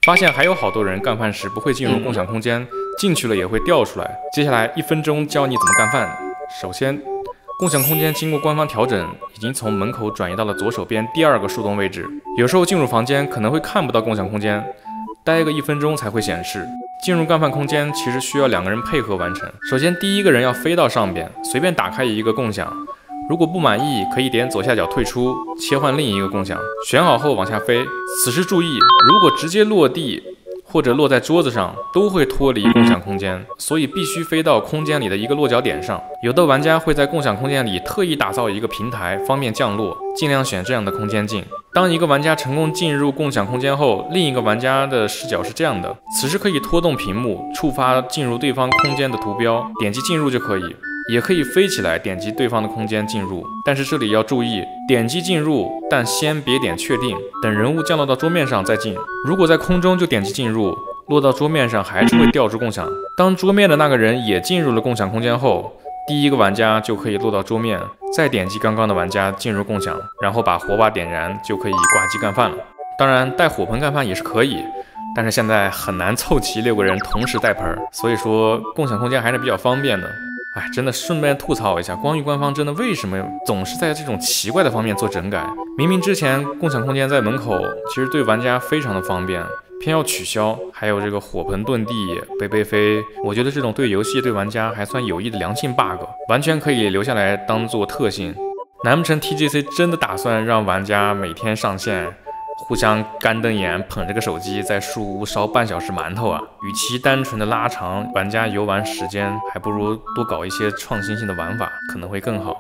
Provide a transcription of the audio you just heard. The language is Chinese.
发现还有好多人干饭时不会进入共享空间，进去了也会掉出来。接下来1分钟教你怎么干饭。首先，共享空间经过官方调整，已经从门口转移到了左手边第2个树洞位置。有时候进入房间可能会看不到共享空间，待个1分钟才会显示。进入干饭空间其实需要2个人配合完成。首先，第1个人要飞到上边，随便打开一个共享。如果不满意，可以点左下角退出，切换另一个共享。选好后往下飞。此时注意，如果直接落地或者落在桌子上，都会脱离共享空间，所以必须飞到空间里的一个落脚点上。有的玩家会在共享空间里特意打造一个平台，方便降落，尽量选这样的空间进。当一个玩家成功进入共享空间后，另一个玩家的视角是这样的，此时可以拖动屏幕，触发进入对方空间的图标，点击进入就可以。也可以飞起来，点击对方的空间进入，但是这里要注意，点击进入，但先别点确定，等人物降落到桌面上再进。如果在空中就点击进入，落到桌面上还是会掉出共享。当桌面的那个人也进入了共享空间后，第1个玩家就可以落到桌面，再点击刚刚的玩家进入共享，然后把火把点燃，就可以挂机干饭了。当然，带火盆干饭也是可以，但是现在很难凑齐6个人同时带盆，所以说共享空间还是比较方便的。真的顺便吐槽一下，光遇官方真的为什么总是在这种奇怪的方面做整改？明明之前共享空间在门口，其实对玩家非常的方便，偏要取消。还有这个火盆遁地、杯飞，我觉得这种对游戏对玩家还算有益的良性 bug， 完全可以留下来当做特性。难不成 TGC 真的打算让玩家每天上线？互相干瞪眼，捧着个手机在树屋烧半小时馒头啊！与其单纯的拉长玩家游玩时间，还不如多搞一些创新性的玩法，可能会更好。